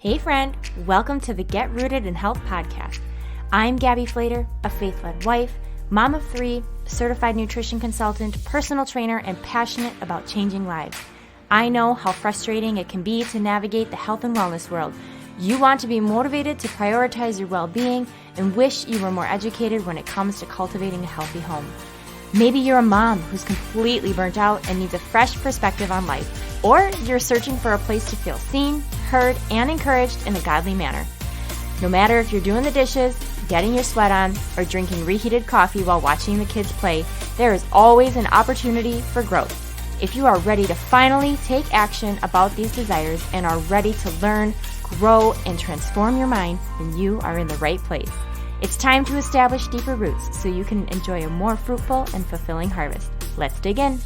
Hey friend, welcome to the Get Rooted in Health podcast. I'm Gabby Flater, a faith-led wife, mom of 3, certified nutrition consultant, personal trainer, and passionate about changing lives. I know how frustrating it can be to navigate the health and wellness world. You want to be motivated to prioritize your well-being and wish you were more educated when it comes to cultivating a healthy home. Maybe you're a mom who's completely burnt out and needs a fresh perspective on life, or you're searching for a place to feel seen, heard, and encouraged in a godly manner. No matter if you're doing the dishes, getting your sweat on, or drinking reheated coffee while watching the kids play, there is always an opportunity for growth. If you are ready to finally take action about these desires and are ready to learn, grow, and transform your mind, then you are in the right place. It's time to establish deeper roots so you can enjoy a more fruitful and fulfilling harvest. Let's dig in.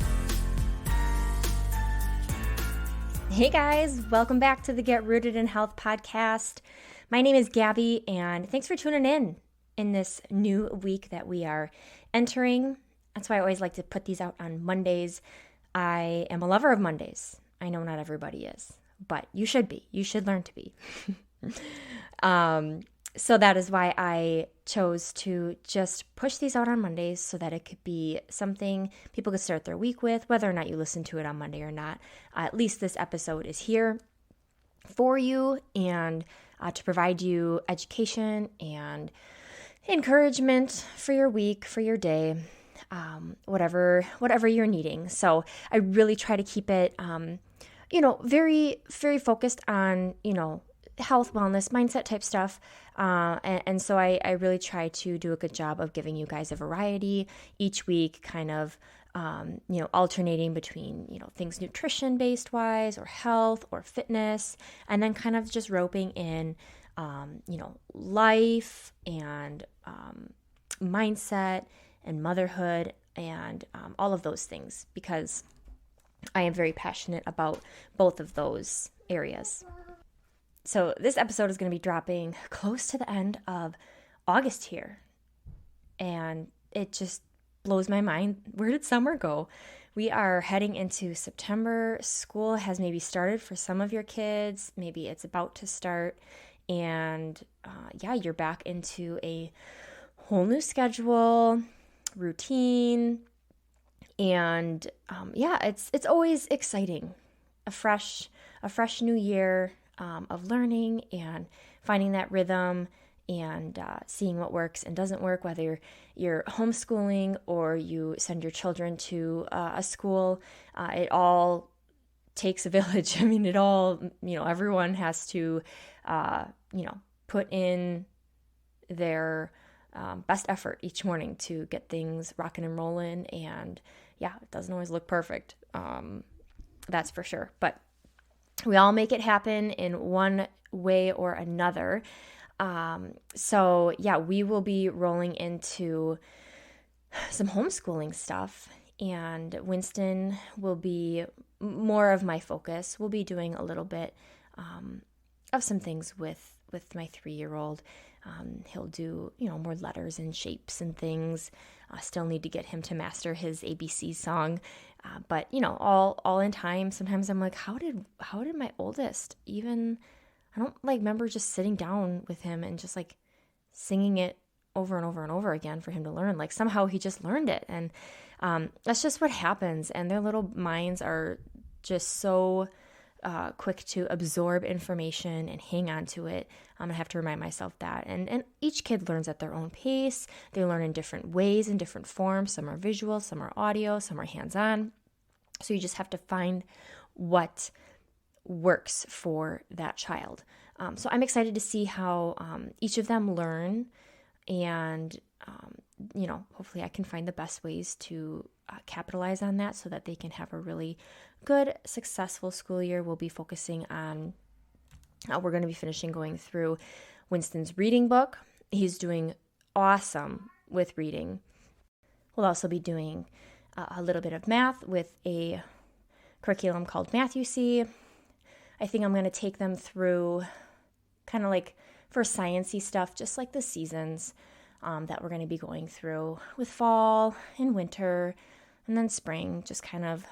Hey guys, welcome back to the Get Rooted in Health podcast. My name is Gabby, and thanks for tuning in this new week that we are entering. That's why I always like to put these out on Mondays. I am a lover of Mondays. I know not everybody is, but you should be. You should learn to be. So that is why I chose to just push these out on Mondays so that it could be something people could start their week with, whether or not you listen to it on Monday or not. At least this episode is here for you and to provide you education and encouragement for your week, for your day, whatever you're needing. So I really try to keep it, very, very focused on, health, wellness, mindset type stuff. And so I really try to do a good job of giving you guys a variety each week, kind of, alternating between, things nutrition based wise or health or fitness, and then kind of just roping in, life and mindset and motherhood and all of those things, because I am very passionate about both of those areas. So this episode is going to be dropping close to the end of August here. And it just blows my mind. Where did summer go? We are heading into September. School has maybe started for some of your kids. Maybe it's about to start. And you're back into a whole new schedule, routine. And it's always exciting. A fresh new year of learning and finding that rhythm and seeing what works and doesn't work, whether you're homeschooling or you send your children to a school. It all takes a village. I mean, it all, everyone has to, put in their best effort each morning to get things rocking and rolling. And it doesn't always look perfect. That's for sure. But we all make it happen in one way or another. We will be rolling into some homeschooling stuff, and Winston will be more of my focus. We'll be doing a little bit of some things with my 3-year-old. He'll do, more letters and shapes and things. I still need to get him to master his ABC song. But all in time. Sometimes I'm like, how did my oldest even, I don't remember just sitting down with him and just singing it over and over and over again for him to learn. Somehow he just learned it. And that's just what happens. And their little minds are just so quick to absorb information and hang on to it. I have to remind myself that. And each kid learns at their own pace. They learn in different ways, in different forms. Some are visual, some are audio, some are hands-on. So you just have to find what works for that child. So I'm excited to see how each of them learn, and hopefully I can find the best ways to capitalize on that so that they can have a really good, successful school year. We'll be focusing on, we're going to be finishing going through Winston's reading book. He's doing awesome with reading. We'll also be doing a little bit of math with a curriculum called Math U.C. I think I'm going to take them through kind of for science-y stuff, just the seasons that we're going to be going through with fall and winter and then spring, just kind of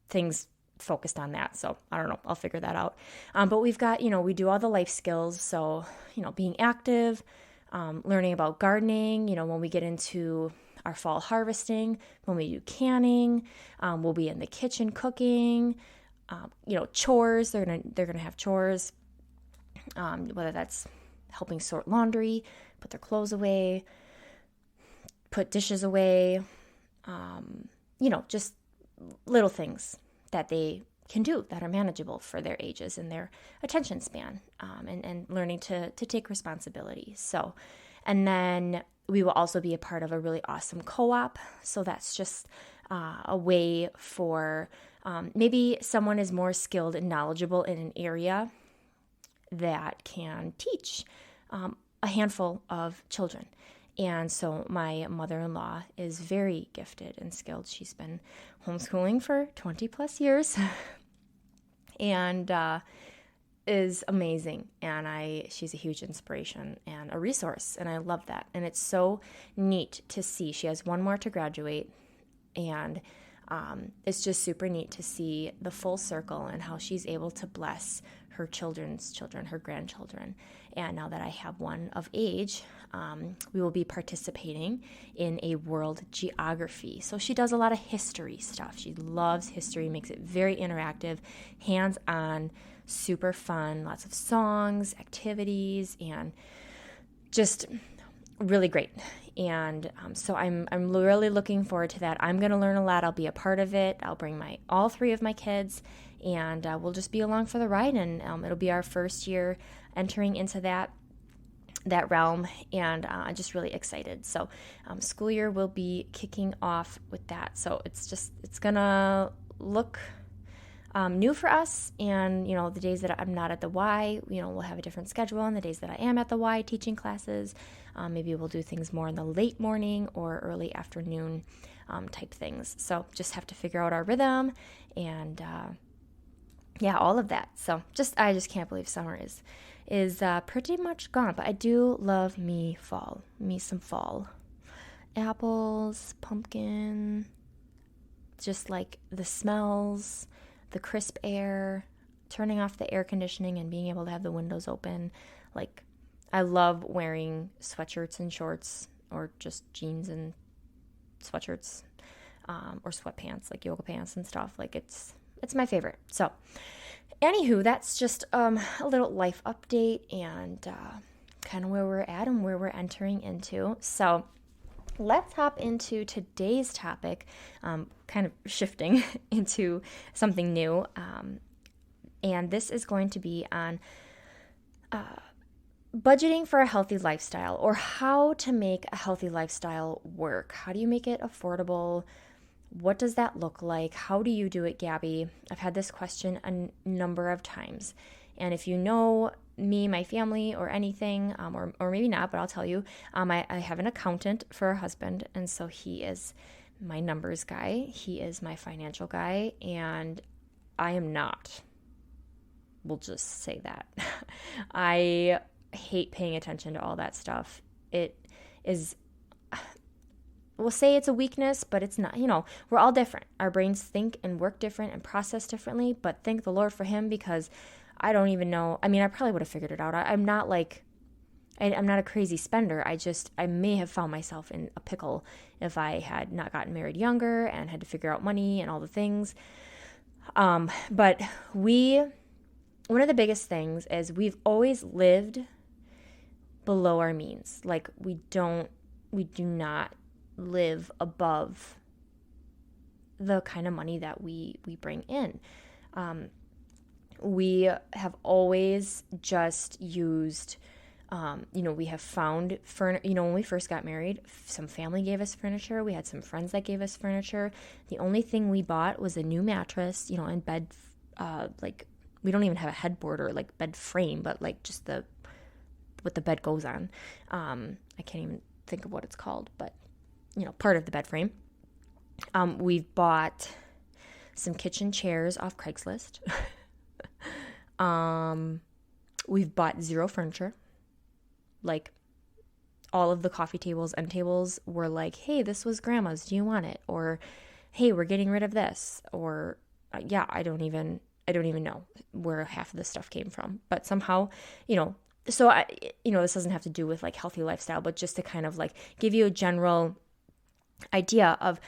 things focused on that. So I don't know, I'll figure that out. But we've got, we do all the life skills. So, being active, learning about gardening, when we get into our fall harvesting, when we do canning, we'll be in the kitchen cooking, chores, they're going to have chores, whether that's helping sort laundry, put their clothes away, put dishes away, just little things that they can do that are manageable for their ages and their attention span, and learning to take responsibility. So, and then we will also be a part of a really awesome co-op. So that's just a way for maybe someone is more skilled and knowledgeable in an area that can teach a handful of children. And so my mother-in-law is very gifted and skilled. She's been homeschooling for 20 plus years and is amazing. And she's a huge inspiration and a resource. And I love that. And it's so neat to see. She has one more to graduate. And it's just super neat to see the full circle and how she's able to bless her children's children, her grandchildren. And now that I have one of age, we will be participating in a world geography. So she does a lot of history stuff. She loves history, makes it very interactive, hands-on, super fun, lots of songs, activities, and just really great. And so I'm really looking forward to that. I'm going to learn a lot. I'll be a part of it. I'll bring all three of my kids, and we'll just be along for the ride. And it'll be our first year entering into that realm, and I'm just really excited. So school year will be kicking off with that. So it's gonna look new for us. And the days that I'm not at the Y, we'll have a different schedule. And the days that I am at the Y teaching classes, maybe we'll do things more in the late morning or early afternoon type things. So just have to figure out our rhythm and all of that. So I just can't believe summer is pretty much gone. But I do love me some fall. Apples, pumpkin, just like the smells, the crisp air, turning off the air conditioning and being able to have the windows open. Like, I love wearing sweatshirts and shorts, or just jeans and sweatshirts, or sweatpants, like yoga pants and stuff. Like, it's my favorite. So anywho, that's just a little life update and kind of where we're at and where we're entering into. So let's hop into today's topic, kind of shifting into something new. And this is going to be on budgeting for a healthy lifestyle, or how to make a healthy lifestyle work. How do you make it affordable? What does that look like? How do you do it, Gabby? I've had this question a number of times. And if you know me, my family, or anything, or maybe not, but I'll tell you, I have an accountant for a husband. And so he is my numbers guy. He is my financial guy. And I am not. We'll just say that. I hate paying attention to all that stuff. It is... We'll say it's a weakness, but it's not. We're all different. Our brains think and work different and process differently, but thank the Lord for him, because I don't even know. I mean, I probably would have figured it out. I'm not a crazy spender. I may have found myself in a pickle if I had not gotten married younger and had to figure out money and all the things. But one of the biggest things is we've always lived below our means. Like, we do not live above the kind of money that we bring in. We have always just used, we have found when we first got married, some family gave us furniture. We had some friends that gave us furniture. The only thing we bought was a new mattress, and bed, like, we don't even have a headboard or like bed frame, but like just what the bed goes on. I can't even think of what it's called, but part of the bed frame. We've bought some kitchen chairs off Craigslist. We've bought zero furniture. Like, all of the coffee tables, end tables were like, hey, this was grandma's. Do you want it? Or, hey, we're getting rid of this. Or, I don't even know where half of this stuff came from, but somehow, so this doesn't have to do with like healthy lifestyle, but just to kind of like give you a general idea of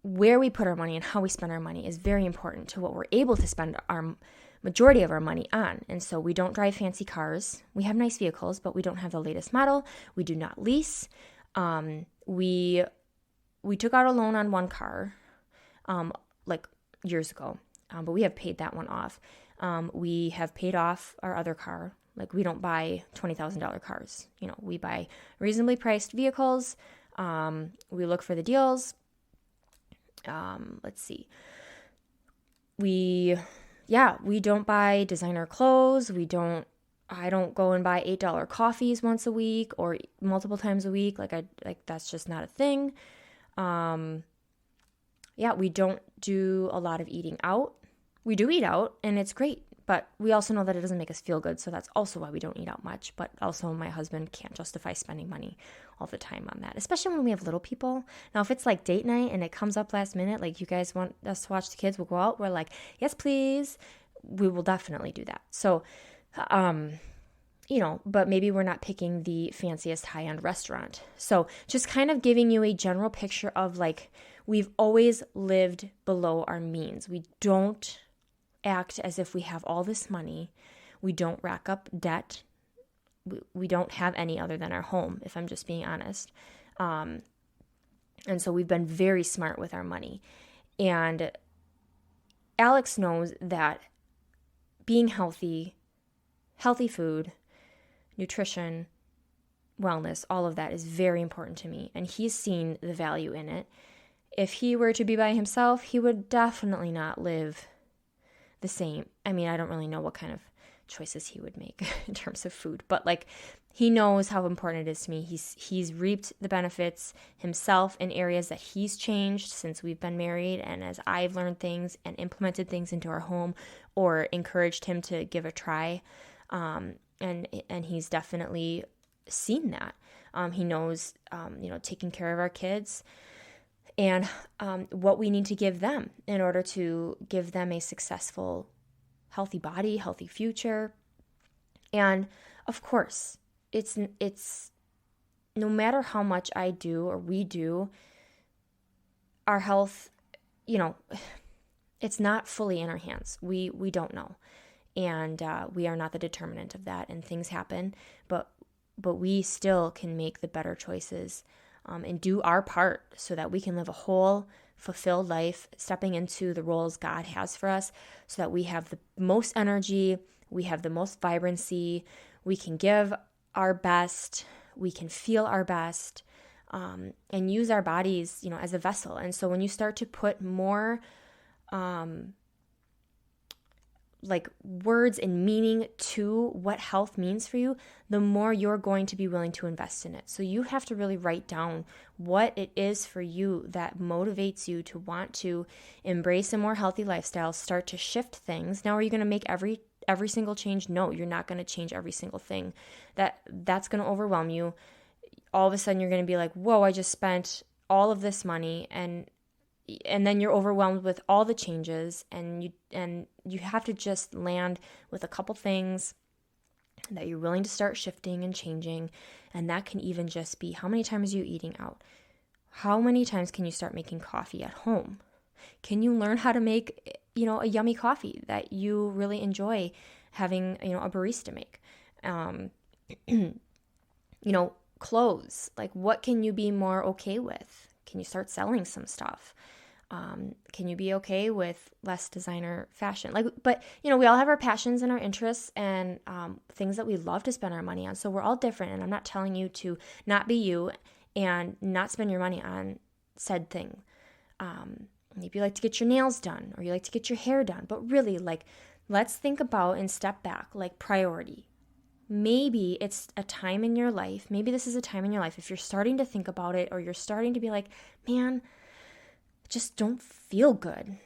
where we put our money and how we spend our money is very important to what we're able to spend our majority of our money on. And so we don't drive fancy cars. We have nice vehicles, but we don't have the latest model. We do not lease. We took out a loan on one car, like years ago, but we have paid that one off. We have paid off our other car. Like we don't buy $20,000 cars. We buy reasonably priced vehicles. We look for the deals. Let's see. We don't buy designer clothes. I don't go and buy $8 coffees once a week or multiple times a week. Like that's just not a thing. We don't do a lot of eating out. We do eat out and it's great, but we also know that it doesn't make us feel good. So that's also why we don't eat out much. But also my husband can't justify spending money all the time on that, especially when we have little people. Now, if it's like date night and it comes up last minute, like you guys want us to watch the kids, we'll go out. We're like, yes, please. We will definitely do that. So, but maybe we're not picking the fanciest high-end restaurant. So just kind of giving you a general picture of like, we've always lived below our means. We don't act as if we have all this money. We don't rack up debt. We don't have any other than our home, if I'm just being honest. And so we've been very smart with our money. And Alex knows that being healthy food, nutrition, wellness, all of that is very important to me. And he's seen the value in it. If he were to be by himself, he would definitely not live the same. I mean, I don't really know what kind of choices he would make in terms of food, but like he knows how important it is to me. He's reaped the benefits himself in areas that he's changed since we've been married, and as I've learned things and implemented things into our home or encouraged him to give a try, and he's definitely seen that. He knows, taking care of our kids and what we need to give them in order to give them a successful, healthy body, healthy future. And of course, it's no matter how much I do or we do, our health, it's not fully in our hands. We don't know. And we are not the determinant of that, and things happen, but we still can make the better choices and do our part so that we can live a whole, fulfilled life, stepping into the roles God has for us so that we have the most energy, we have the most vibrancy, we can give our best, we can feel our best, and use our bodies, as a vessel. And so when you start to put more like words and meaning to what health means for you, the more you're going to be willing to invest in it. So you have to really write down what it is for you that motivates you to want to embrace a more healthy lifestyle, start to shift things. Now, are you going to make every single change? No, you're not going to change every single thing. That's going to overwhelm you. All of a sudden you're going to be like, whoa, I just spent all of this money, and then you're overwhelmed with all the changes, and you have to just land with a couple things that you're willing to start shifting and changing. And that can even just be, how many times are you eating out? How many times can you start making coffee at home? Can you learn how to make, a yummy coffee that you really enjoy having, a barista make? Clothes, like what can you be more okay with? Can you start selling some stuff? Can you be okay with less designer fashion? But we all have our passions and our interests and things that we love to spend our money on. So we're all different, and I'm not telling you to not be you and not spend your money on said thing. Maybe you like to get your nails done, or you like to get your hair done, but really, let's think about and step back, priority. Maybe it's a time in your life. Maybe this is a time in your life if you're starting to think about it, or you're starting to be like, man, I just don't feel good.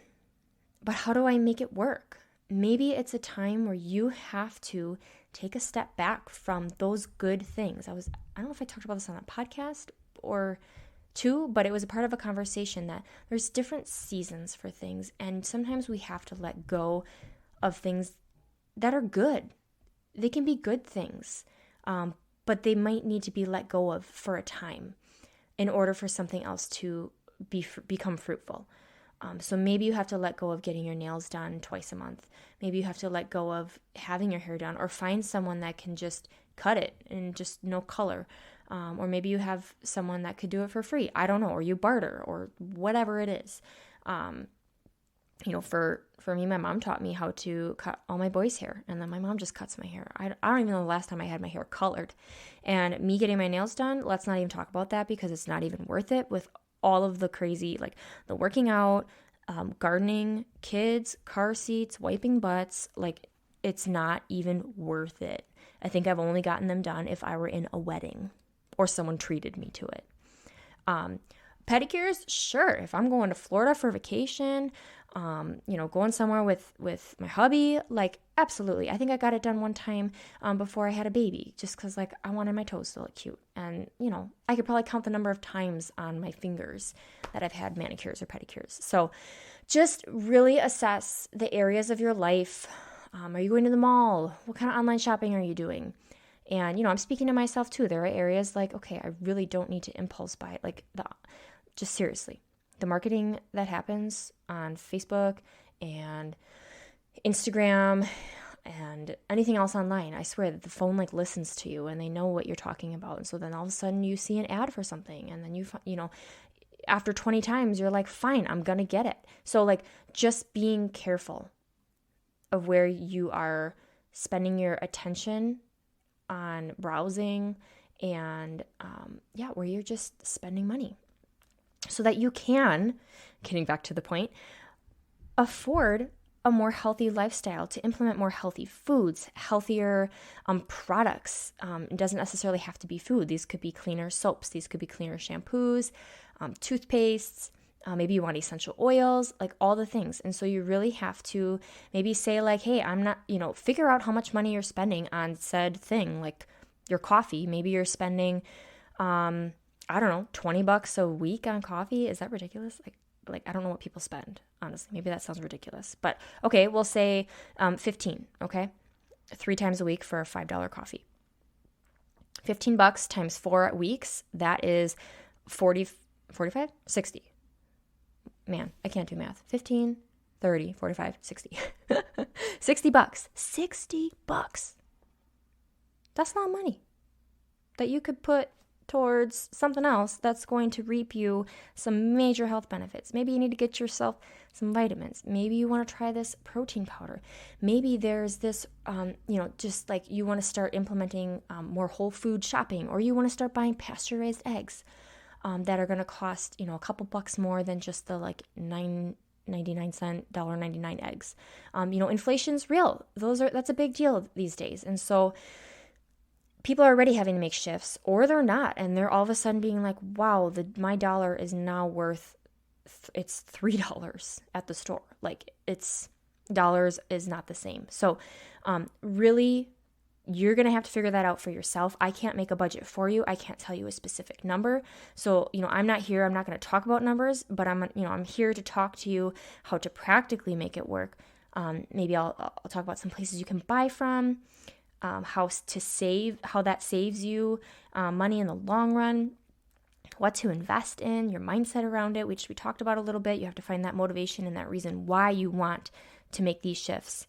But how do I make it work? Maybe it's a time where you have to take a step back from those good things. I don't know if I talked about this on a podcast or too, but it was a part of a conversation that there's different seasons for things, and sometimes we have to let go of things that are good. They can be good things, but they might need to be let go of for a time in order for something else to become fruitful. So maybe you have to let go of getting your nails done twice a month. Maybe you have to let go of having your hair done, or find someone that can just cut it and just no color. Or maybe you have someone that could do it for free. I don't know, or you barter, or whatever it is. For me, my mom taught me how to cut all my boys' hair, and then my mom just cuts my hair. I don't even know the last time I had my hair colored. And me getting my nails done, let's not even talk about that, because it's not even worth it with all of the crazy, like the working out, gardening, kids, car seats, wiping butts. Like, it's not even worth it. I think I've only gotten them done if I were in a wedding or someone treated me to it. Pedicures, sure. If I'm going to Florida for vacation, going somewhere with my hubby, like, absolutely. I think I got it done one time before I had a baby, just because, like, I wanted my toes to look cute. And, I could probably count the number of times on my fingers that I've had manicures or pedicures. So just really assess the areas of your life. Are you going to the mall? What kind of online shopping are you doing? And, I'm speaking to myself too. There are areas like, okay, I really don't need to impulse buy it. Like, just seriously, the marketing that happens on Facebook and Instagram and anything else online, I swear that the phone like listens to you and they know what you're talking about. And so then all of a sudden you see an ad for something, and then after 20 times, you're like, fine, I'm going to get it. So like, just being careful of where you are spending your attention on browsing and where you're just spending money, so that you can, getting back to the point, afford a more healthy lifestyle, to implement more healthy foods, healthier products. It doesn't necessarily have to be food. These could be cleaner soaps. These could be cleaner shampoos, toothpastes. Maybe you want essential oils, like all the things. And so you really have to maybe say like, hey, I'm not, figure out how much money you're spending on said thing, like your coffee. Maybe you're spending, I don't know, $20 a week on coffee. Is that ridiculous? Like I don't know what people spend, honestly. Maybe that sounds ridiculous. But okay, we'll say 15, okay? 3 times a week for a $5 coffee. $15 times 4 weeks, that is 40, 45, 60. Man, I can't do math. 15, 30, 45, 60. $60. $60. That's not money that you could put towards something else that's going to reap you some major health benefits. Maybe you need to get yourself some vitamins. Maybe you want to try this protein powder. Maybe there's this, just like you want to start implementing more whole food shopping, or you want to start buying pasture-raised eggs that are going to cost, a couple bucks more than just the like 99 $1.99 eggs. Inflation's real. That's a big deal these days. And so people are already having to make shifts, or they're not, and they're all of a sudden being like, wow, my dollar is now worth, it's $3 at the store. Like, it's dollars is not the same. So really, you're going to have to figure that out for yourself. I can't make a budget for you. I can't tell you a specific number. So, I'm not going to talk about numbers, but I'm here to talk to you how to practically make it work. Maybe I'll talk about some places you can buy from, how that saves you money in the long run, what to invest in, your mindset around it, which we talked about a little bit. You have to find that motivation and that reason why you want to make these shifts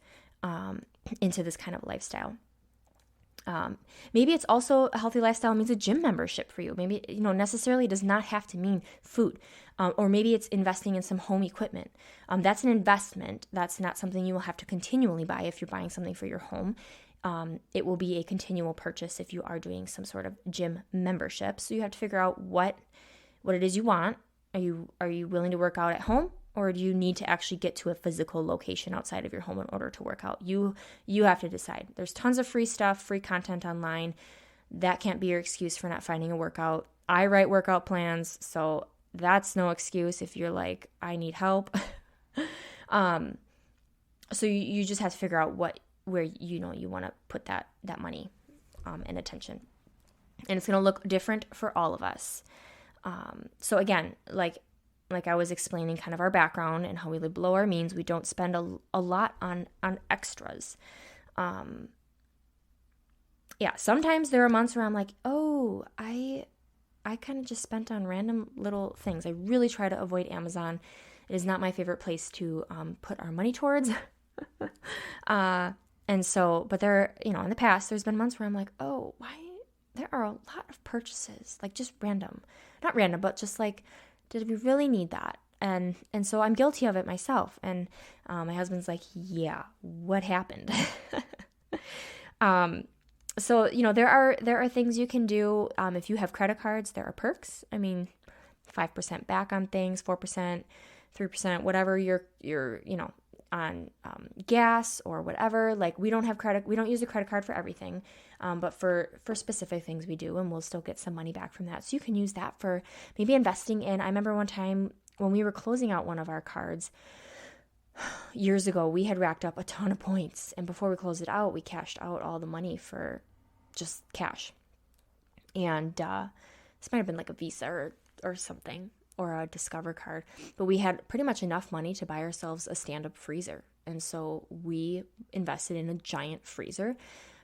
into this kind of lifestyle. Maybe it's also a healthy lifestyle means a gym membership for you. Maybe, necessarily does not have to mean food. Or maybe it's investing in some home equipment. That's an investment. That's not something you will have to continually buy if you're buying something for your home. It will be a continual purchase if you are doing some sort of gym membership. So you have to figure out what it is you want. Are you willing to work out at home? Or do you need to actually get to a physical location outside of your home in order to work out? You have to decide. There's tons of free stuff, free content online. That can't be your excuse for not finding a workout. I write workout plans, so that's no excuse if you're like, I need help. So you just have to figure out where you want to put that money and attention. And it's going to look different for all of us. So again, like I was explaining kind of our background and how we live below our means, we don't spend a lot on extras. Yeah, sometimes there are months where I'm like, oh, I kind of just spent on random little things. I really try to avoid Amazon. It is not my favorite place to put our money towards. And so, but there, in the past, there's been months where I'm like, oh, why? There are a lot of purchases, like just random. Not random, but just like, did we really need that? And so I'm guilty of it myself. And my husband's like, yeah, what happened? So, there are things you can do. If you have credit cards, there are perks. I mean, 5% back on things, 4%, 3%, whatever you're on gas or whatever. Like we don't use a credit card for everything. But for specific things we do, and we'll still get some money back from that. So you can use that for maybe investing in. I remember one time when we were closing out one of our cards years ago, we had racked up a ton of points. And before we closed it out, we cashed out all the money for just cash. And this might have been like a Visa or something, or a Discover card. But we had pretty much enough money to buy ourselves a stand-up freezer. And so we invested in a giant freezer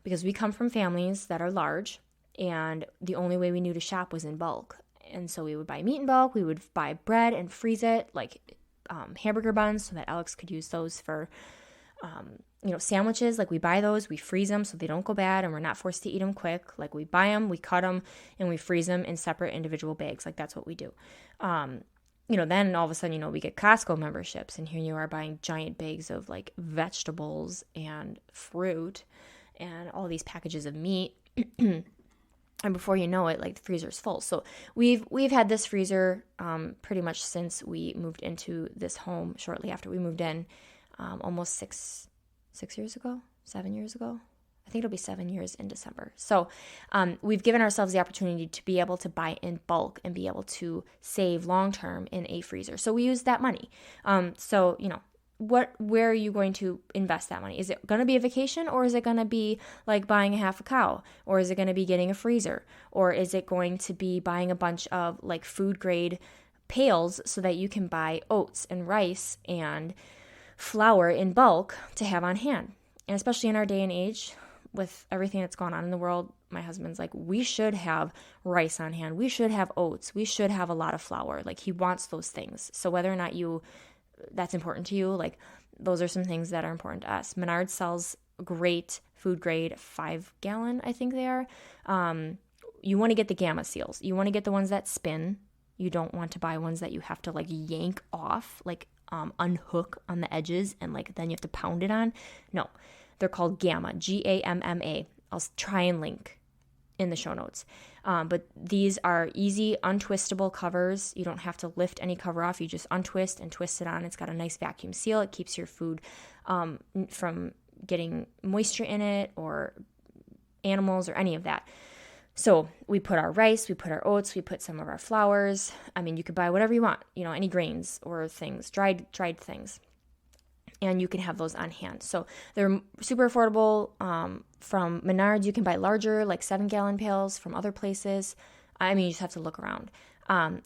because we come from families that are large, and the only way we knew to shop was in bulk. And so we would buy meat in bulk, we would buy bread and freeze it, like hamburger buns, so that Alex could use those for, sandwiches. Like we buy those, we freeze them so they don't go bad, and we're not forced to eat them quick. Like we buy them, we cut them, and we freeze them in separate individual bags. Like that's what we do. Then all of a sudden, we get Costco memberships, and here you are buying giant bags of like vegetables and fruit and all these packages of meat. And before you know it, like the freezer's full. So we've had this freezer pretty much since we moved into this home. Shortly after we moved in, almost 7 years ago. I think it'll be 7 years in December. So we've given ourselves the opportunity to be able to buy in bulk and be able to save long term in a freezer. So we use that money. Where are you going to invest that money? Is it going to be a vacation, or is it going to be like buying a half a cow, or is it going to be getting a freezer, or is it going to be buying a bunch of like food grade pails so that you can buy oats and rice and flour in bulk to have on hand? And especially in our day and age with everything that's going on in the world, my husband's like, we should have rice on hand. We should have oats. We should have a lot of flour. Like he wants those things. So whether or not that's important to you, like those are some things that are important to us. Menards sells great food grade 5-gallon, I think they are. You want to get the Gamma seals. You want to get the ones that spin. You don't want to buy ones that you have to like yank off, like unhook on the edges, and like then you have to pound it on. No, they're called Gamma, Gamma. I'll try and link in the show notes. But these are easy, untwistable covers. You don't have to lift any cover off. You just untwist and twist it on. It's got a nice vacuum seal. It keeps your food from getting moisture in it or animals or any of that. So we put our rice, we put our oats, we put some of our flours. I mean, you could buy whatever you want, any grains or things, dried things. And you can have those on hand. So they're super affordable. From Menards, you can buy larger, like 7-gallon pails from other places. I mean, you just have to look around.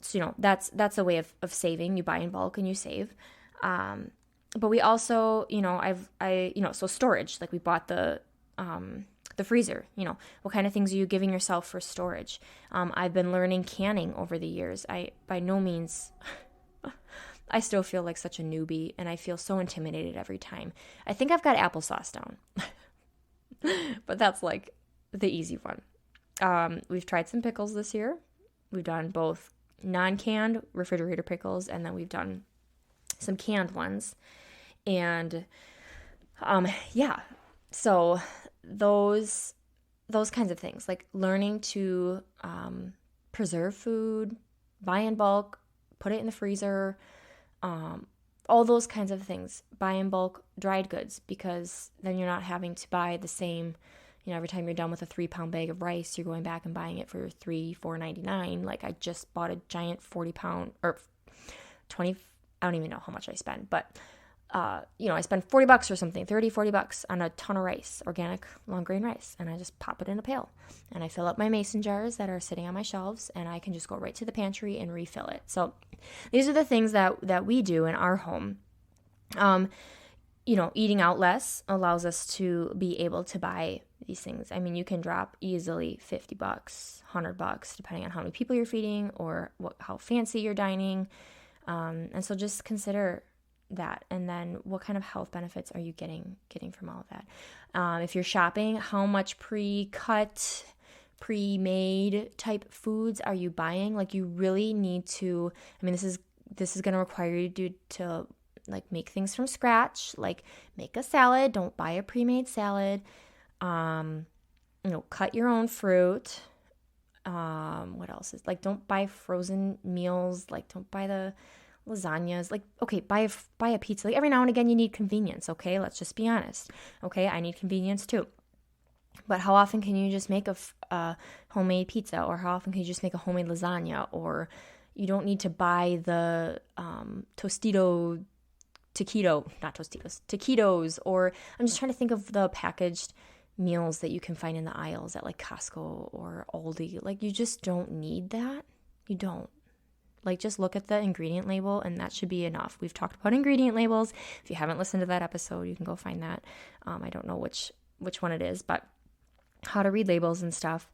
So, that's a way of saving. You buy in bulk and you save. But we also, so storage, like we bought the freezer, what kind of things are you giving yourself for storage? I've been learning canning over the years. I, by no means... I still feel like such a newbie, and I feel so intimidated every time. I think I've got applesauce down, but that's like the easy one. We've tried some pickles this year. We've done both non-canned refrigerator pickles, and then we've done some canned ones. And so those kinds of things, like learning to preserve food, buy in bulk, put it in the freezer, all those kinds of things. Buy in bulk dried goods, because then you're not having to buy the same, every time you're done with a 3-pound bag of rice, you're going back and buying it for $4.99. Like I just bought a giant 40-pound or 20, I don't even know how much I spent, but I spend $40 or something, 30, $40 on a ton of rice, organic long grain rice, and I just pop it in a pail and I fill up my mason jars that are sitting on my shelves, and I can just go right to the pantry and refill it. So these are the things that we do in our home. Eating out less allows us to be able to buy these things. I mean, you can drop easily $50, $100, depending on how many people you're feeding or how fancy you're dining. And so just consider that. And then what kind of health benefits are you getting from all of that? If you're shopping, how much pre-cut, pre-made type foods are you buying? Like, you really need to, this is going to require you to like make things from scratch, like make a salad. Don't buy a pre-made salad. Cut your own fruit. What else is, like, don't buy frozen meals. Like, don't buy the lasagnas. Like, okay, buy a pizza. Like, every now and again you need convenience. Okay, let's just be honest. Okay, I need convenience too. But how often can you just make a homemade pizza, or how often can you just make a homemade lasagna? Or you don't need to buy the taquitos, or I'm just trying to think of the packaged meals that you can find in the aisles at like Costco or Aldi. Like, you just don't need that. You don't. Like, just look at the ingredient label and that should be enough. We've talked about ingredient labels. If you haven't listened to that episode, you can go find that. I don't know which one it is, but how to read labels and stuff.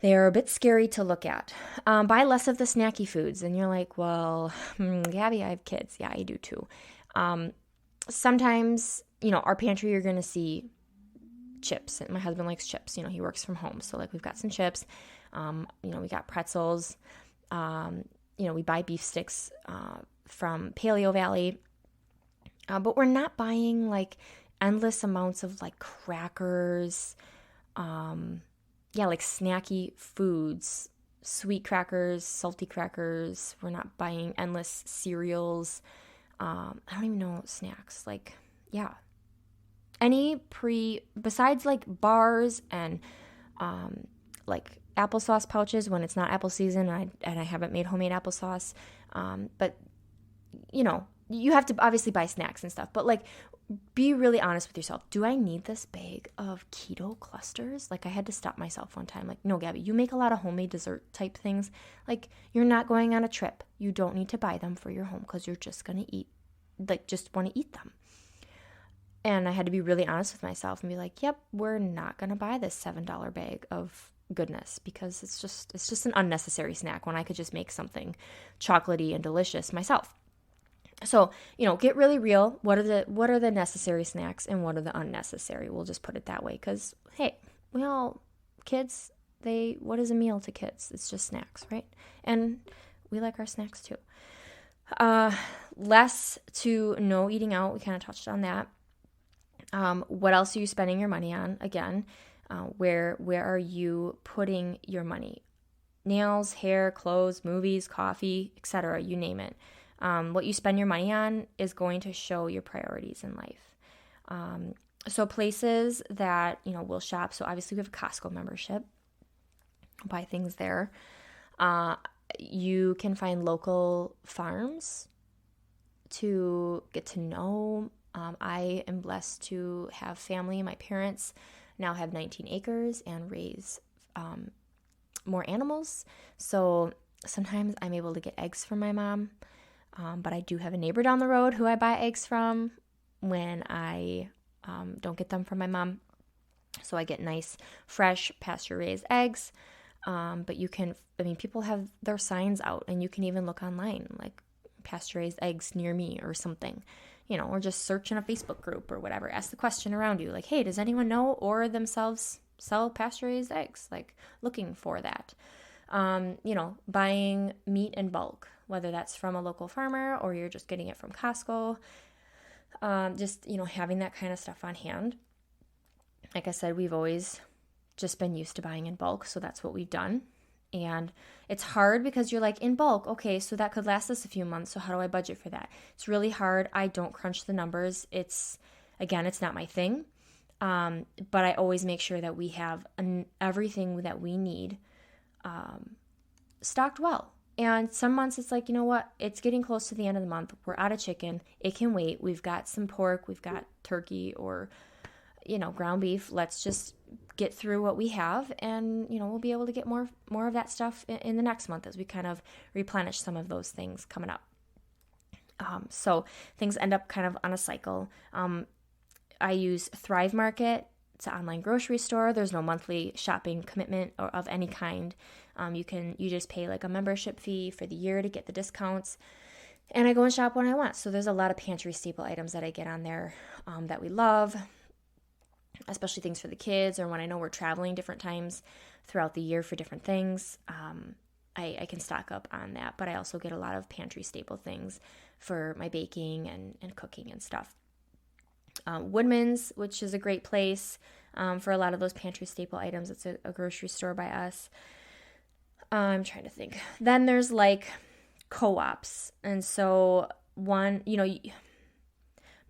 They are a bit scary to look at. Buy less of the snacky foods. And you're like, well, Gabby, I have kids. Yeah, I do too. Sometimes, our pantry, you're going to see chips. And my husband likes chips. He works from home. So, like, we've got some chips. We got pretzels. We buy beef sticks from Paleo Valley. But we're not buying, like, endless amounts of, like, crackers. Like snacky foods, sweet crackers, salty crackers. We're not buying endless cereals. I don't even know snacks. Like, yeah. Besides like bars and like applesauce pouches when it's not apple season, and I haven't made homemade applesauce. But you have to obviously buy snacks and stuff. But like, be really honest with yourself. Do I need this bag of keto clusters? Like, I had to stop myself one time. Like, no, Gabby, you make a lot of homemade dessert type things. Like, you're not going on a trip. You don't need to buy them for your home because you're just going to eat, like, just want to eat them. And I had to be really honest with myself and be like, yep, we're not going to buy this $7 bag of goodness because it's just an unnecessary snack when I could just make something chocolatey and delicious myself. So, get really real. What are the necessary snacks and what are the unnecessary? We'll just put it that way because, hey, kids, what is a meal to kids? It's just snacks, right? And we like our snacks too. Less to no eating out. We kind of touched on that. What else are you spending your money on? Again, where are you putting your money? Nails, hair, clothes, movies, coffee, etc. You name it. What you spend your money on is going to show your priorities in life. So places that, we'll shop. So obviously we have a Costco membership. Buy things there. You can find local farms to get to know. I am blessed to have family. My parents now have 19 acres and raise more animals. So sometimes I'm able to get eggs from my mom. But I do have a neighbor down the road who I buy eggs from when I don't get them from my mom. So I get nice, fresh, pasture-raised eggs. But you can, people have their signs out, and you can even look online, like pasture-raised eggs near me or something, or just search in a Facebook group or whatever. Ask the question around you, like, hey, does anyone know or themselves sell pasture-raised eggs? Like, looking for that. Buying meat in bulk, whether that's from a local farmer or you're just getting it from Costco. Having that kind of stuff on hand. Like I said, we've always just been used to buying in bulk, so that's what we've done. And it's hard because you're like, in bulk, okay, so that could last us a few months, so how do I budget for that? It's really hard. I don't crunch the numbers. It's not my thing. But I always make sure that we have everything that we need stocked well. And some months it's like, you know what? It's getting close to the end of the month. We're out of chicken. It can wait. We've got some pork, we've got turkey or, ground beef. Let's just get through what we have, and, we'll be able to get more of that stuff in the next month as we kind of replenish some of those things coming up. So things end up kind of on a cycle. I use Thrive Market. It's an online grocery store. There's no monthly shopping commitment or of any kind. You just pay like a membership fee for the year to get the discounts. And I go and shop when I want. So there's a lot of pantry staple items that I get on there that we love, especially things for the kids, or when I know we're traveling different times throughout the year for different things. I can stock up on that, but I also get a lot of pantry staple things for my baking and cooking and stuff. Woodman's, which is a great place for a lot of those pantry staple items. It's a grocery store by us. I'm trying to think. Then there's like CoOps. And so one, I'm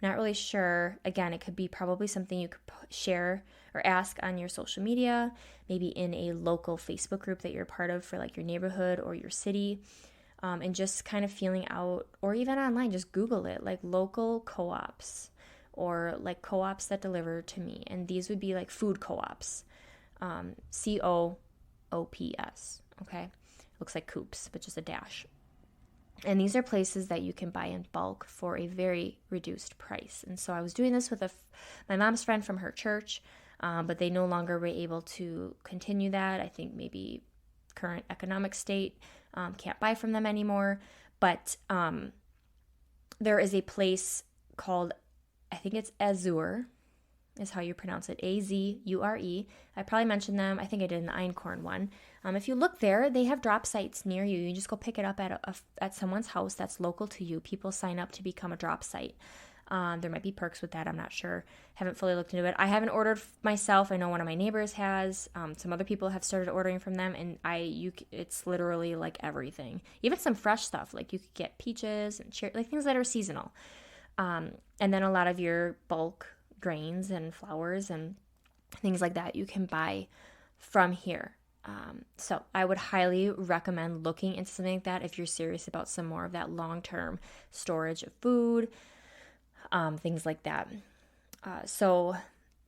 not really sure. Again, it could be probably something you could share or ask on your social media, maybe in a local Facebook group that you're a part of for like your neighborhood or your city. And just kind of feeling out, or even online, just Google it, like local co-ops or like co-ops that deliver to me. And these would be like food co-ops, COOPS, okay? Looks like CoOps, but just a dash. And these are places that you can buy in bulk for a very reduced price. And so I was doing this with my mom's friend from her church, but they no longer were able to continue that. I think maybe current economic state can't buy from them anymore. But there is a place called, I think it's Azure, is how you pronounce it, Azure. I probably mentioned them. I think I did an Einkorn one. If you look there, they have drop sites near you. You just go pick it up at someone's house that's local to you. People sign up to become a drop site. There might be perks with that. I'm not sure. Haven't fully looked into it. I haven't ordered myself. I know one of my neighbors has. Some other people have started ordering from them, and it's literally like everything. Even some fresh stuff. Like you could get peaches and like things that are seasonal. And then a lot of your bulk grains and flours and things like that you can buy from here. So I would highly recommend looking into something like that if you're serious about some more of that long-term storage of food, things like that. So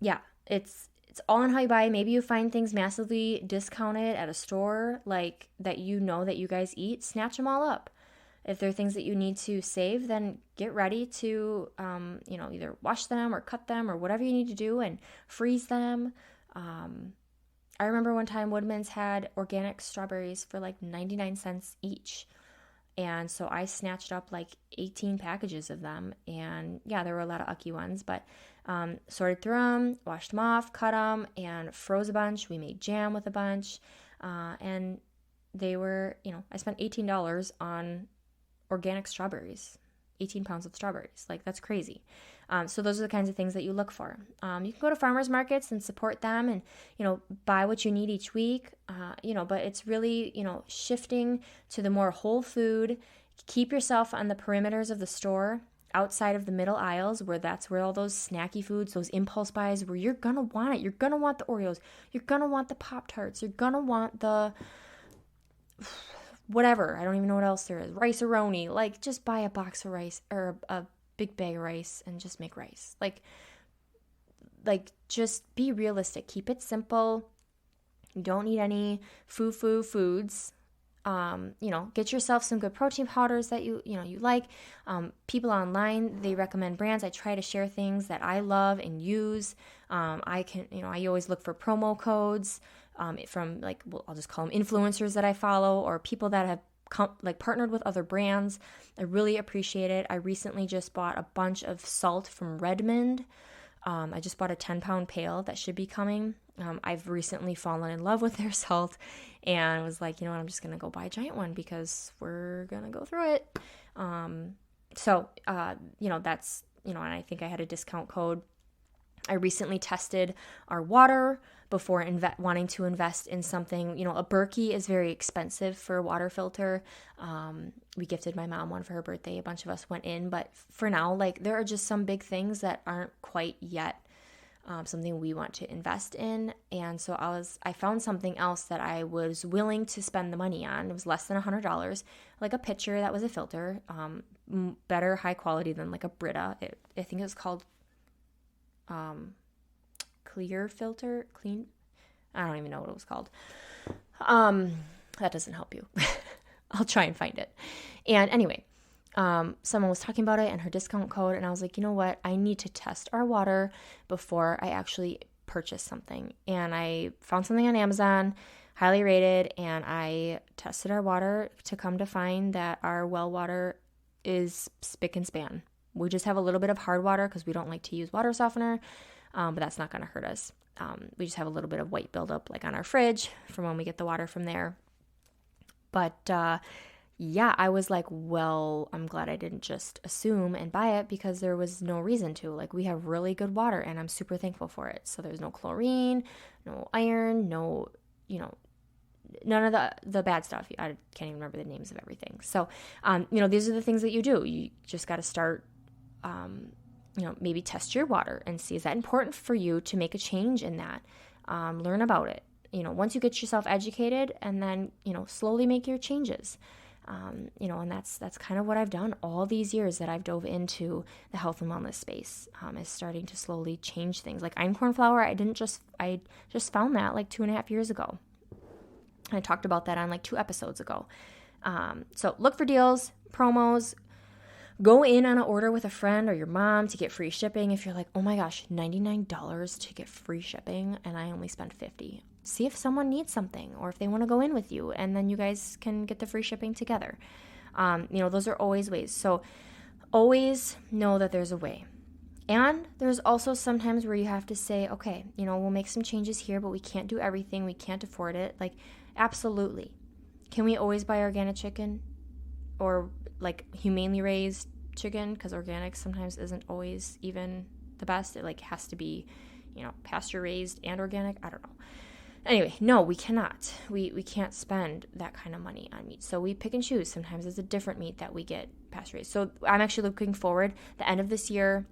yeah, it's all in how you buy. Maybe you find things massively discounted at a store like that that you guys eat, snatch them all up. If there are things that you need to save, then get ready to, either wash them or cut them or whatever you need to do and freeze them. I remember one time Woodman's had organic strawberries for like 99 cents each. And so I snatched up like 18 packages of them. And yeah, there were a lot of ucky ones, but sorted through them, washed them off, cut them, and froze a bunch. We made jam with a bunch. And they were, I spent $18 on organic strawberries, 18 pounds of strawberries. Like, that's crazy. So those are the kinds of things that you look for. You can go to farmers markets and support them and, buy what you need each week, but it's really, shifting to the more whole food. Keep yourself on the perimeters of the store, outside of the middle aisles, that's where all those snacky foods, those impulse buys, where you're going to want it. You're going to want the Oreos. You're going to want the Pop-Tarts. You're going to want the whatever. I don't even know what else there is. Rice-A-Roni. Like, just buy a box of rice or a big bag of rice and just make rice. Like just be realistic. Keep it simple. You don't need any foods. Get yourself some good protein powders that you like. People online, they recommend brands. I try to share things that I love and use. I always look for promo codes from I'll just call them influencers that I follow or people that have partnered with other brands. I really appreciate it. I recently just bought a bunch of salt from Redmond. I just bought a 10-pound pail that should be coming. I've recently fallen in love with their salt and was like, I'm just going to go buy a giant one because we're going to go through it. That's, and I think I had a discount code. I recently tested our water before wanting to invest in something. A Berkey is very expensive for a water filter. We gifted my mom one for her birthday. A bunch of us went in, but for now, there are just some big things that aren't quite yet something we want to invest in. And so I found something else that I was willing to spend the money on. It was less than $100, like a pitcher that was a filter, better high quality than like a Brita. I think it was called clear filter, clean. I don't even know what it was called. That doesn't help you. I'll try and find it. And anyway, someone was talking about it and her discount code, and I was like, you know what? I need to test our water before I actually purchase something. And I found something on Amazon, highly rated, and I tested our water to come to find that our well water is spick and span. We just have a little bit of hard water because we don't like to use water softener, but that's not going to hurt us. We just have a little bit of white buildup like on our fridge from when we get the water from there. But yeah, I was like, well, I'm glad I didn't just assume and buy it because there was no reason to. Like, we have really good water and I'm super thankful for it. So there's no chlorine, no iron, no, none of the bad stuff. I can't even remember the names of everything. So, these are the things that you do. You just got to start, maybe test your water and see, is that important for you to make a change in that? Learn about it. Once you get yourself educated, and then, slowly make your changes. And that's kind of what I've done all these years that I've dove into the health and wellness space, is starting to slowly change things. Like einkorn flour, I just found that like 2.5 years ago. I talked about that on like 2 episodes ago. So look for deals, promos, go in on an order with a friend or your mom to get free shipping. If you're like, oh my gosh, $99 to get free shipping and I only spent $50. See if someone needs something or if they want to go in with you, and then you guys can get the free shipping together. Those are always ways. So always know that there's a way. And there's also sometimes where you have to say, okay, we'll make some changes here, but we can't do everything. We can't afford it. Like, absolutely. Can we always buy organic chicken or like humanely raised chicken? Because organic sometimes isn't always even the best. It like has to be, pasture raised and organic. I don't know. Anyway, no, we cannot. We can't spend that kind of money on meat. So we pick and choose. Sometimes it's a different meat that we get pasture raised. So I'm actually looking forward the end of this year,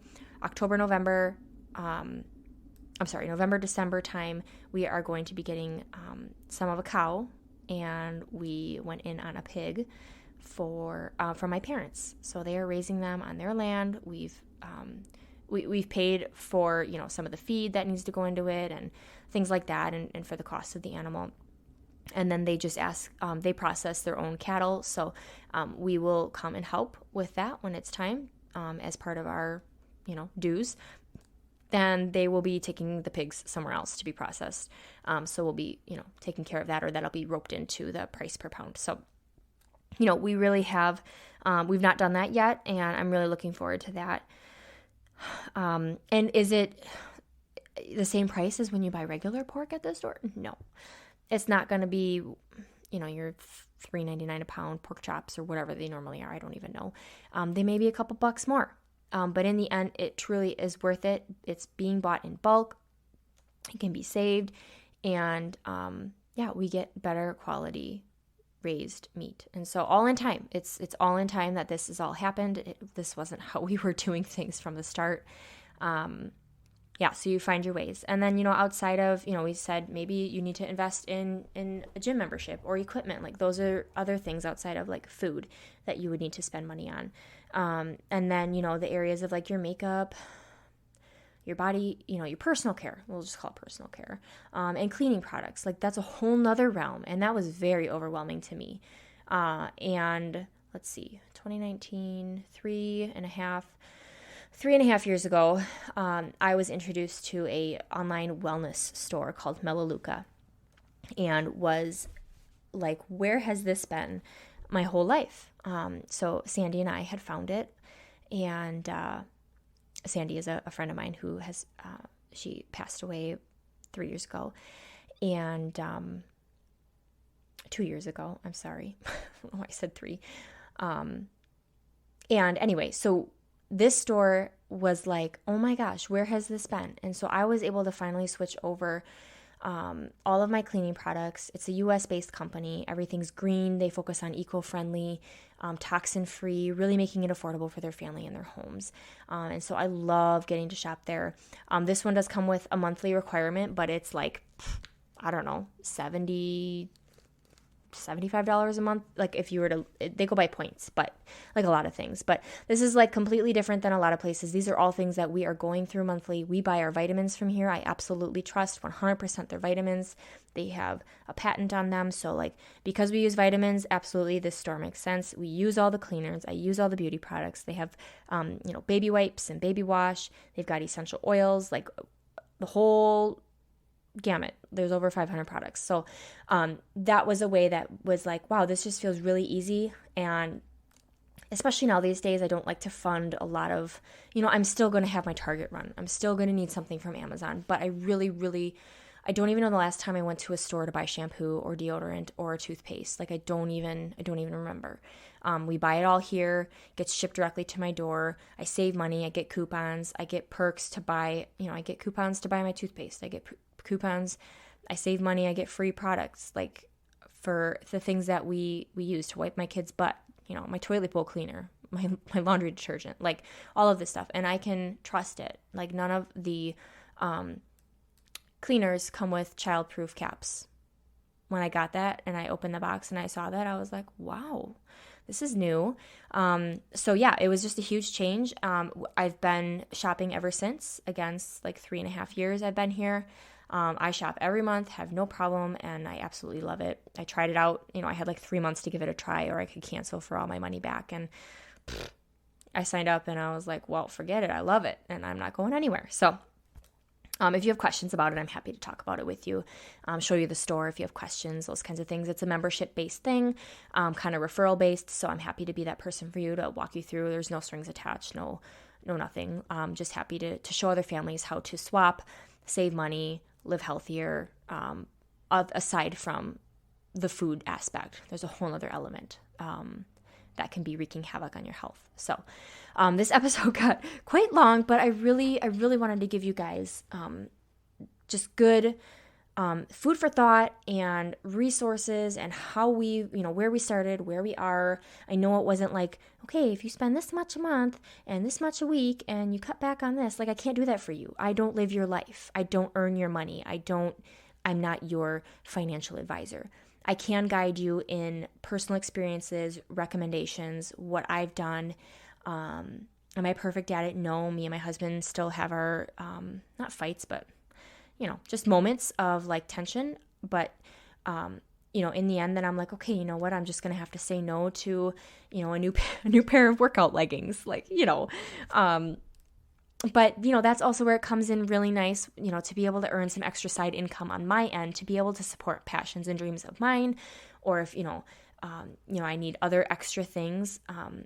November, December time, we are going to be getting some of a cow, and we went in on a pig from my parents. So they are raising them on their land. We've paid for, some of the feed that needs to go into it and things like that, and for the cost of the animal. And then they just they process their own cattle. So we will come and help with that when it's time, as part of our, dues. Then they will be taking the pigs somewhere else to be processed. So we'll be, taking care of that, or that'll be roped into the price per pound. So, we really have, we've not done that yet, and I'm really looking forward to that. And is it the same price as when you buy regular pork at the store? No, it's not going to be, your $3.99 a pound pork chops or whatever they normally are. I don't even know. They may be a couple bucks more. But in the end, it truly is worth it. It's being bought in bulk. It can be saved. And we get better quality raised meat. And so all in time. It's all in time that this has all happened. This wasn't how we were doing things from the start. So you find your ways. And then, outside of, we said maybe you need to invest in a gym membership or equipment. Like, those are other things outside of like food that you would need to spend money on. And then, the areas of like your makeup, your body, your personal care, we'll just call it personal care, and cleaning products. Like, that's a whole nother realm. And that was very overwhelming to me. And let's see, 2019, 3.5 years ago, I was introduced to a online wellness store called Melaleuca, and was like, where has this been my whole life? So Sandy and I had found it, and Sandy is a friend of mine who has, she passed away 3 years ago, and 2 years ago, I'm sorry. Oh, I said 3. And anyway, so this store was like, oh my gosh, where has this been? And so I was able to finally switch over all of my cleaning products. It's a US based company. Everything's green. They focus on eco-friendly, toxin-free, really making it affordable for their family and their homes. And so I love getting to shop there. This one does come with a monthly requirement, but it's like, I don't know, $75 a month. Like if you were to, they go by points, but like a lot of things, but this is like completely different than a lot of places. These are all things that we are going through monthly. We buy our vitamins from here. I absolutely trust 100% their vitamins. They have a patent on them. So like, because we use vitamins, absolutely this store makes sense. We use all the cleaners. I use all the beauty products. They have, baby wipes and baby wash. They've got essential oils, like the whole gamut. There's over 500 products. So that was a way that was like, wow, this just feels really easy. And especially now these days, I don't like to fund a lot of, I'm still going to have my Target run. I'm still going to need something from Amazon. But I really, really, I don't even know the last time I went to a store to buy shampoo or deodorant or toothpaste. Like I don't even remember. We buy it all here, gets shipped directly to my door. I save money. I get coupons. I get perks to buy, I get coupons to buy my toothpaste. I get coupons. I save money. I get free products, like for the things that we use to wipe my kid's butt, my toilet bowl cleaner, my laundry detergent, like all of this stuff. And I can trust it. Like none of the cleaners come with childproof caps. When I got that and I opened the box and I saw that, I was like, wow, this is new. So yeah, it was just a huge change. I've been shopping ever since. Again, like 3.5 years I've been here. I shop every month, have no problem, and I absolutely love it. I tried it out. I had like 3 months to give it a try, or I could cancel for all my money back. And I signed up and I was like, well, forget it. I love it and I'm not going anywhere. So if you have questions about it, I'm happy to talk about it with you, show you the store if you have questions, those kinds of things. It's a membership-based thing, kind of referral-based, so I'm happy to be that person for you to walk you through. There's no strings attached, no nothing. Just happy to show other families how to swap, save money, live healthier, aside from the food aspect. There's a whole other element that can be wreaking havoc on your health. So this episode got quite long, but I really wanted to give you guys just good food for thought and resources and how we, where we started, where we are. I know it wasn't like, okay, if you spend this much a month and this much a week and you cut back on this, like I can't do that for you. I don't live your life. I don't earn your money. I'm not your financial advisor. I can guide you in personal experiences, recommendations, what I've done. Am I perfect at it? No, me and my husband still have our, not fights, but just moments of like tension. But, in the end, then I'm like, okay, you know what? I'm just going to have to say no to, a new pair of workout leggings, but, that's also where it comes in really nice, to be able to earn some extra side income on my end, to be able to support passions and dreams of mine. Or if, I need other extra things.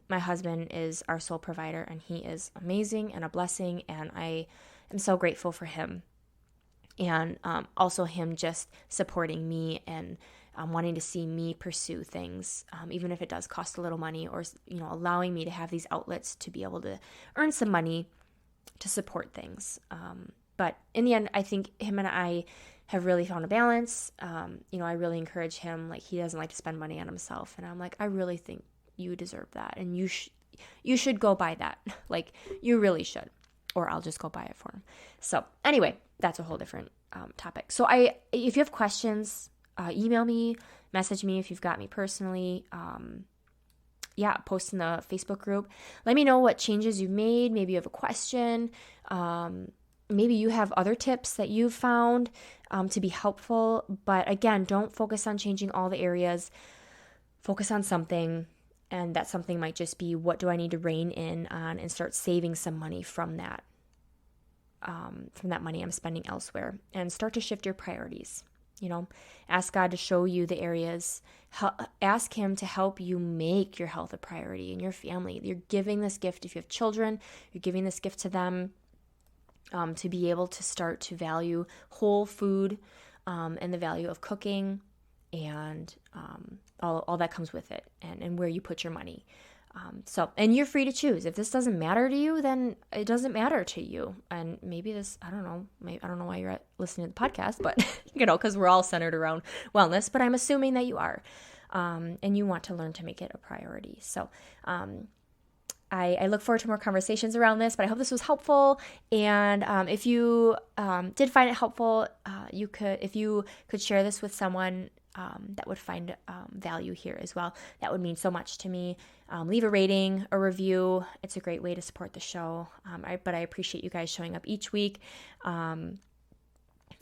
My husband is our sole provider and he is amazing and a blessing. And I am so grateful for him. And also him just supporting me and wanting to see me pursue things, even if it does cost a little money, or, allowing me to have these outlets to be able to earn some money to support things. But in the end, I think him and I have really found a balance. I really encourage him. Like, he doesn't like to spend money on himself. And I'm like, I really think you deserve that. And you should go buy that. Like, you really should. Or I'll just go buy it for him. So anyway, that's a whole different topic. So if you have questions, email me, message me if you've got me personally. Post in the Facebook group. Let me know what changes you've made. Maybe you have a question. Maybe you have other tips that you've found to be helpful. But again, don't focus on changing all the areas. Focus on something. And that something might just be, what do I need to rein in on and start saving some money from that money I'm spending elsewhere, and start to shift your priorities. Ask God to show you the areas. Ask him to help you make your health a priority in your family. You're giving this gift. If you have children, you're giving this gift to them, to be able to start to value whole food, and the value of cooking, and all that comes with it, and where you put your money. And you're free to choose. If this doesn't matter to you, then it doesn't matter to you. And maybe this, I don't know, I don't know why you're listening to the podcast, but, because we're all centered around wellness, but I'm assuming that you are, and you want to learn to make it a priority. So, I look forward to more conversations around this, but I hope this was helpful. And if you did find it helpful, if you could share this with someone that would find value here as well, that would mean so much to me. Leave a rating, a review. It's a great way to support the show. But I appreciate you guys showing up each week, and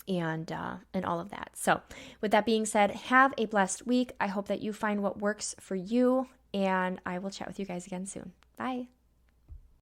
all of that. So with that being said, have a blessed week. I hope that you find what works for you, and I will chat with you guys again soon. Bye.